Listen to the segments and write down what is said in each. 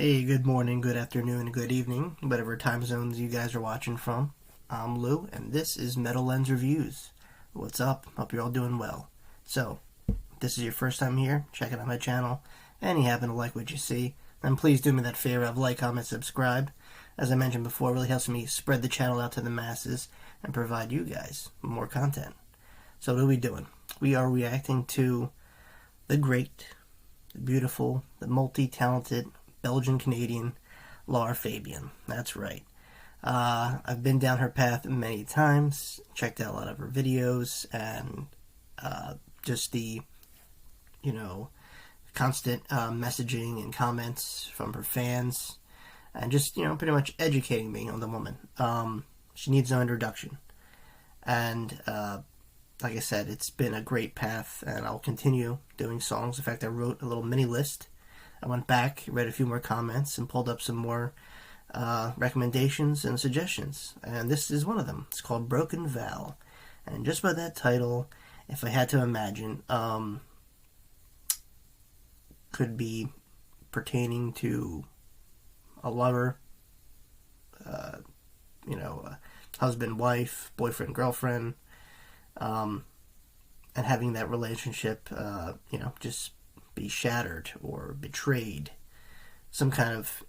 Hey, good morning, good afternoon, good evening, whatever time zones you guys are watching from. I'm Lou, and this is Metal Lens Reviews. What's up? Hope you're all doing well. So, if this is your first time here, checking out my channel, and you happen to like what you see, then please do me that favor of like, comment, subscribe. As I mentioned before, it really helps me spread the channel out to the masses and provide you guys more content. So what are we doing? We are reacting to the great, the beautiful, the multi-talented Belgian-Canadian Lara Fabian. That's right. I've been down her path many times, checked out a lot of her videos, and just the, constant messaging and comments from her fans, and just, pretty much educating me on the woman. She needs no introduction. And, like I said, it's been a great path, and I'll continue doing songs. In fact, I wrote a little mini list. I went back, read a few more comments, and pulled up some more recommendations and suggestions. And this is one of them. It's called Broken Vow. And just by that title, if I had to imagine, could be pertaining to a lover, husband, wife, boyfriend, girlfriend, and having that relationship, just be shattered or betrayed, some kind of,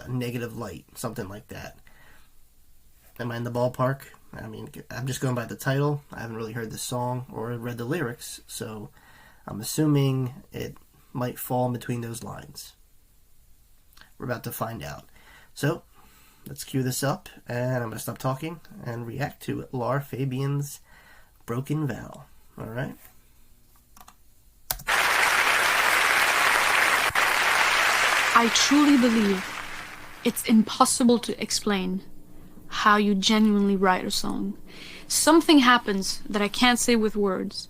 negative light, something like that. Am I in the ballpark? I mean, I'm just going by the title. I haven't really heard the song or read the lyrics, so I'm assuming it might fall in between those lines. We're about to find out. So, let's cue this up, and I'm going to stop talking and react to Lara Fabian's Broken Vow. Alright? I truly believe it's impossible to explain how you genuinely write a song. Something happens that I can't say with words.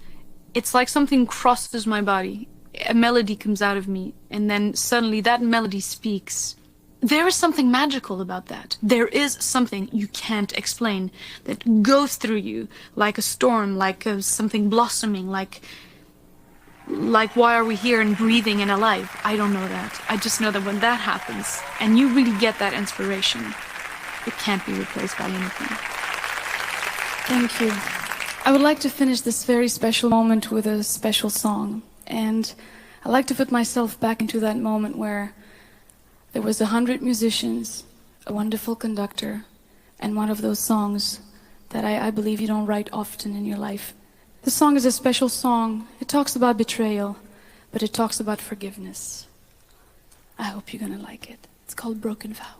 It's like something crosses my body. A melody comes out of me, and then suddenly that melody speaks. There is something magical about that. There is something you can't explain that goes through you like a storm, like something blossoming, like why are we here and breathing and alive? I don't know that. I just know that when that happens and you really get that inspiration, it can't be replaced by anything. Thank you. I would like to finish this very special moment with a special song. And I like to put myself back into that moment where there was 100 musicians, a wonderful conductor, and one of those songs that I believe you don't write often in your life. The song is a special song. It talks about betrayal, but it talks about forgiveness. I hope you're gonna like it. It's called Broken Vow.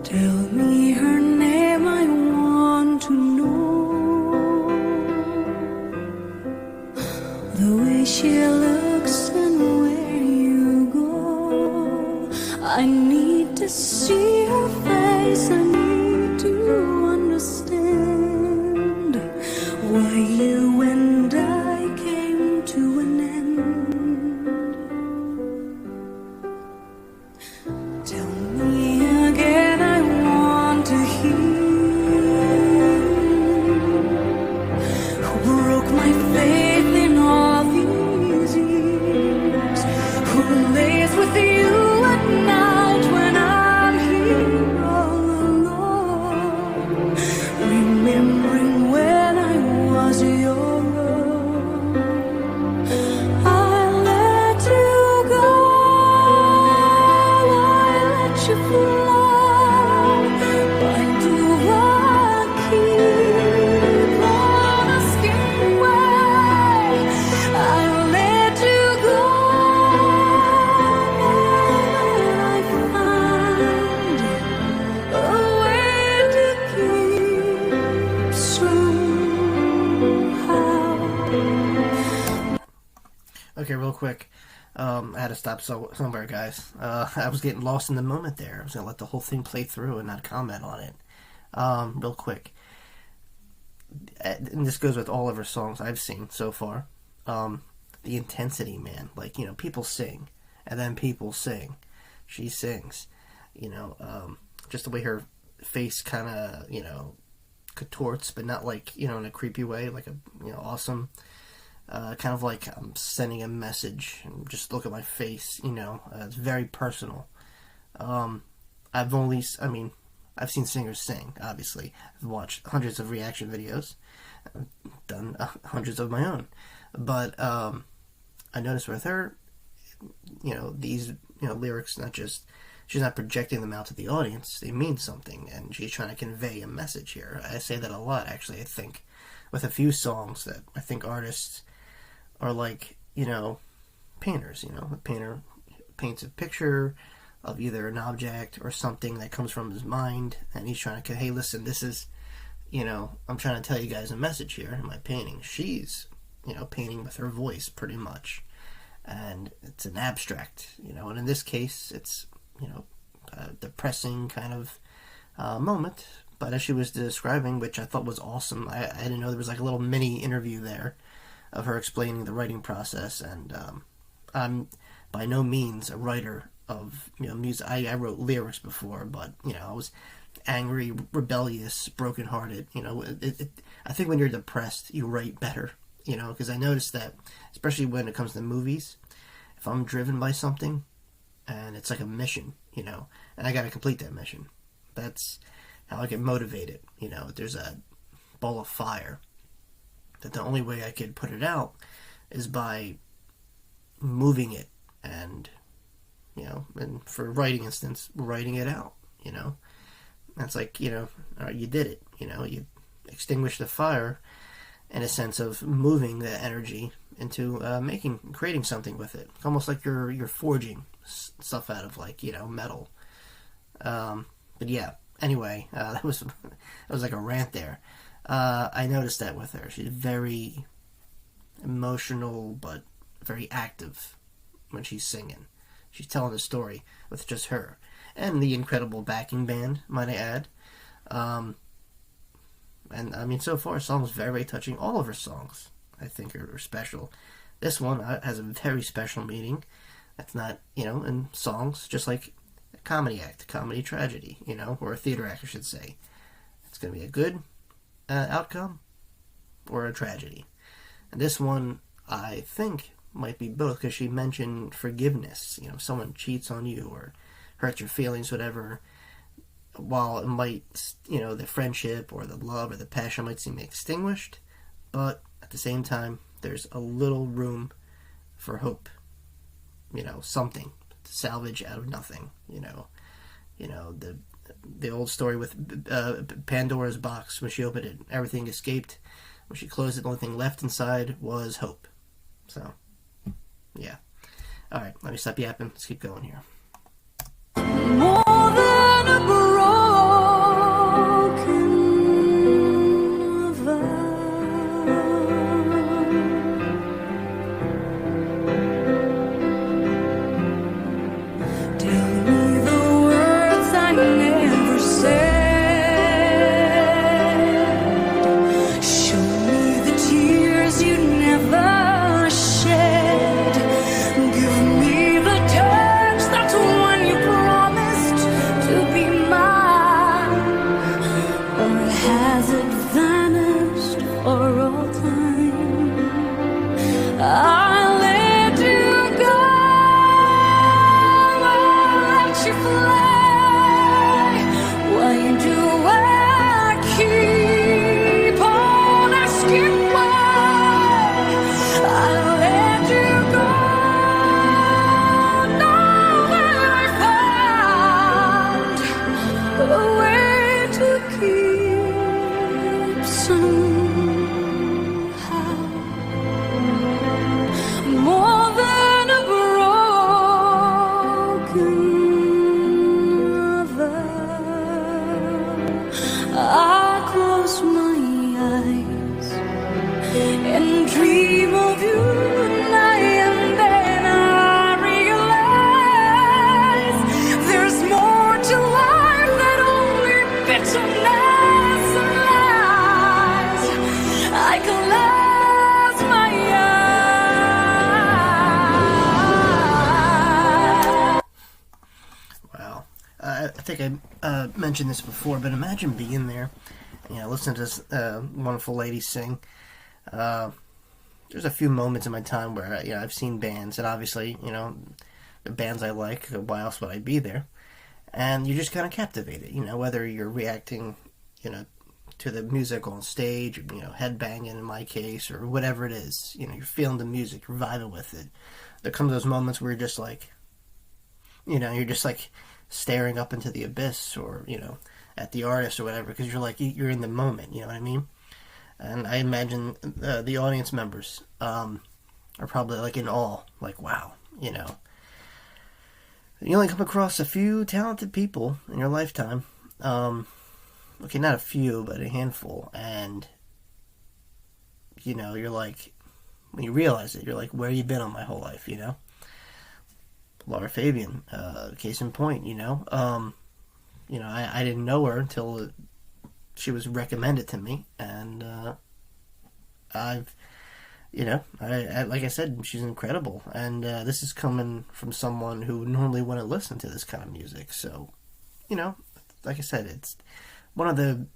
Tell me her name, I want to know the way she looks and where you go. I need to see her face, I need to understand why you and I came to an end. Tell me again, I want to hear who broke my faith in all these years, who lays with you at night when I'm here all alone. quick. I had to stop somewhere, guys. I was getting lost in the moment there. I was going to let the whole thing play through and not comment on it. Real quick. And this goes with all of her songs I've seen so far. The intensity, man. Like, people sing, and then people sing. She sings. Just the way her face kind of, contorts, but not like, in a creepy way, like a, awesome, kind of like I'm sending a message, and just look at my face, it's very personal. I've seen singers sing, obviously. I've watched hundreds of reaction videos, I've done hundreds of my own, but I noticed with her, these, lyrics, she's not projecting them out to the audience, they mean something, and she's trying to convey a message here. I say that a lot, actually. I think with a few songs that I think artists are like, painters, a painter paints a picture of either an object or something that comes from his mind, and he's trying to, hey, listen, this is, I'm trying to tell you guys a message here in my painting. She's, painting with her voice, pretty much, and it's an abstract, and in this case, it's, a depressing kind of moment, but as she was describing, which I thought was awesome, I didn't know there was like a little mini interview there of her explaining the writing process, and I'm by no means a writer of music. I wrote lyrics before, but I was angry, rebellious, brokenhearted. I think when you're depressed, you write better. Because I noticed that, especially when it comes to movies, if I'm driven by something, and it's like a mission, and I got to complete that mission. That's how I get motivated. There's a ball of fire that the only way I could put it out is by moving it, and and for writing instance, writing it out. That's like, you did it. You extinguished the fire in a sense of moving the energy into creating something with it. It's almost like you're forging stuff out of, like, metal. But yeah, anyway, that was like a rant there. I noticed that with her. She's very emotional, but very active when she's singing. She's telling a story with just her. And the incredible backing band, might I add. And so far, songs very, very touching. All of her songs, I think, are special. This one has a very special meaning. That's not, in songs, just like a comedy act, comedy tragedy, or a theater act, I should say. It's going to be a good outcome or a tragedy. And this one, I think, might be both, because she mentioned forgiveness. Someone cheats on you or hurts your feelings, whatever. While it might, the friendship or the love or the passion might seem extinguished, but at the same time, there's a little room for hope. Something to salvage out of nothing. The old story with Pandora's box. When she opened it, everything escaped. When she closed it, the only thing left inside was hope. So, yeah. All right, let me stop yapping. Let's keep going here. More than a broken vow. Tell me the words I never said. Show me the tears you never shed. Give me the touch that's one you promised to be mine. Or has it vanished for all time? I'll let you go. I'll let you fly. Why do I keep on asking why? I'll let you go. Now that I found a way to keep somehow. More than a broken vow. I close my eyes and dream of you night and day. think I mentioned this before, but imagine being there, listen to this wonderful lady sing. There's a few moments in my time where I've seen bands, and obviously the bands I like. Why else would I be there? And you're just kind of captivated, whether you're reacting, to the music on stage, headbanging in my case, or whatever it is. You're feeling the music, you're vibing with it. There comes those moments where you're just like, you're just like staring up into the abyss, or at the artist or whatever, because you're in the moment. You know what I mean? And I imagine the audience members are probably like in awe, like, wow, You only come across a few talented people in your lifetime. Okay, not a few, but a handful. And, you're like, when you realize it, you're like, where have you been all my whole life, Lara Fabian, case in point, I didn't know her until she was recommended to me, and I like I said, she's incredible, and this is coming from someone who normally wouldn't listen to this kind of music. So, like I said, it's one of the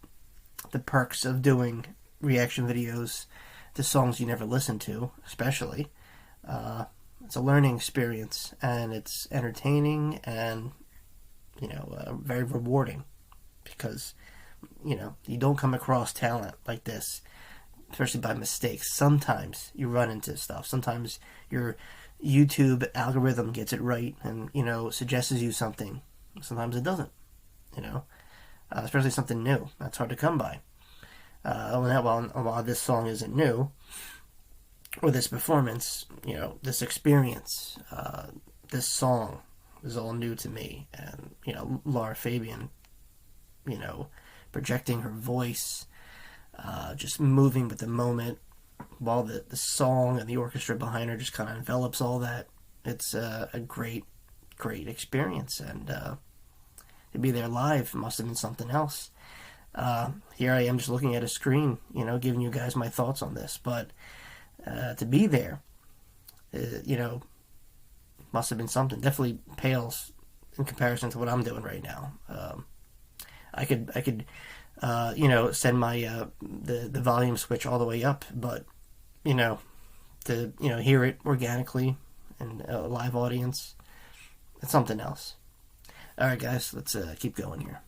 perks of doing reaction videos to songs you never listen to, especially. It's a learning experience, and it's entertaining, and very rewarding, because you don't come across talent like this, especially by mistakes. Sometimes you run into stuff. Sometimes your YouTube algorithm gets it right and suggests you something. Sometimes it doesn't. Especially something new. That's hard to come by. While this song isn't new, or this performance, this experience, this song is all new to me. And Lara Fabian, projecting her voice, just moving with the moment, while the song and the orchestra behind her just kind of envelops all that. It's a great experience, and to be there live must have been something else. Here I am just looking at a screen, giving you guys my thoughts on this, but to be there, must have been something. Definitely pales in comparison to what I'm doing right now. I could send my the volume switch all the way up, but to hear it organically in a live audience, it's something else. All right, guys, let's keep going here.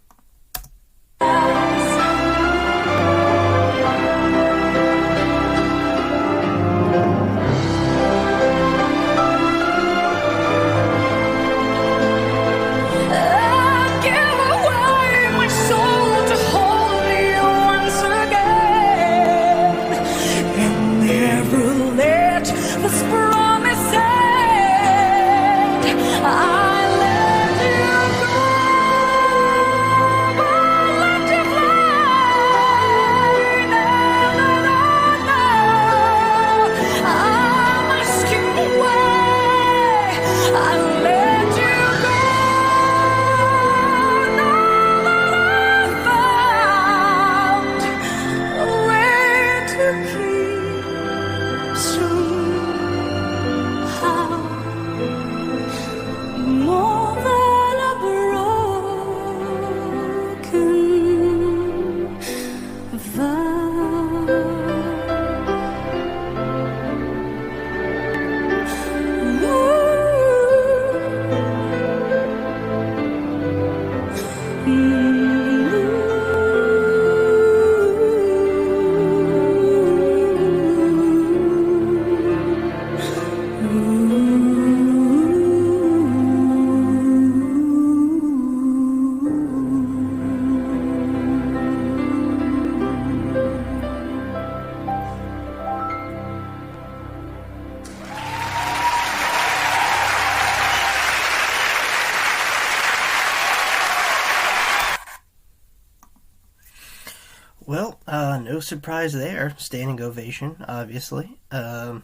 Well, no surprise there. Standing ovation, obviously. I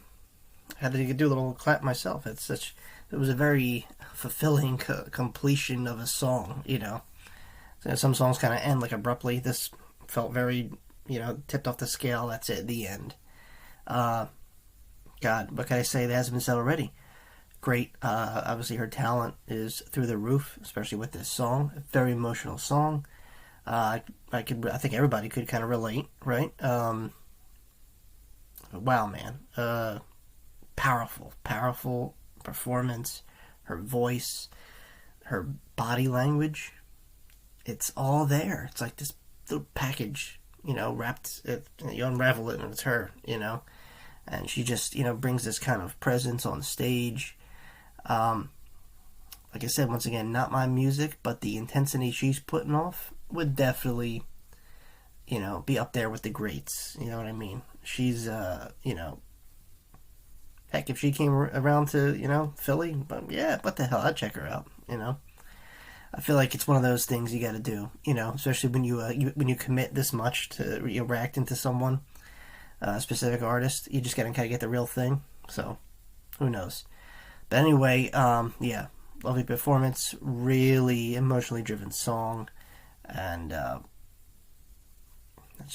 had to do a little clap myself. It was a very fulfilling completion of a song, Some songs kind of end like abruptly. This felt very, tipped off the scale. That's it, the end. God, what can I say that hasn't been said already? great. Obviously, her talent is through the roof, especially with this song. A very emotional song. I think everybody could kind of relate, right? Wow, man. Powerful performance. Her voice, her body language. It's all there. It's like this little package, wrapped. You unravel it and it's her, And she just, brings this kind of presence on stage. Like I said, once again, not my music, but the intensity she's putting off would definitely, be up there with the greats. You know what I mean? She's, heck, if she came around to, Philly, but yeah, what the hell, I'd check her out, I feel like it's one of those things you got to do, especially when when you commit this much to reacting to someone, a specific artist. You just got to kind of get the real thing. So, who knows? But anyway, yeah, lovely performance, really emotionally driven song, and that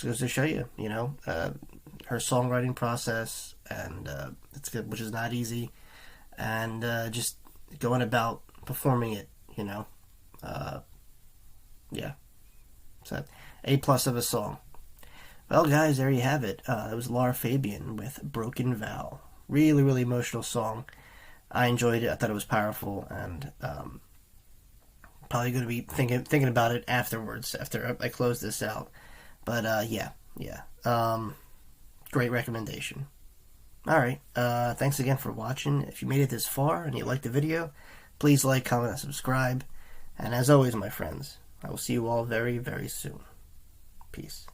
goes to show you, her songwriting process, and it's good, which is not easy, and just going about performing it, yeah. So, A+ of a song. Well, guys, there you have it. It was Lara Fabian with Broken Vow. Really, really emotional song. I enjoyed it. I thought it was powerful, and probably going to be thinking about it afterwards, after I close this out. But yeah. Great recommendation. Alright, thanks again for watching. If you made it this far and you liked the video, please like, comment, and subscribe. And as always, my friends, I will see you all very, very soon. Peace.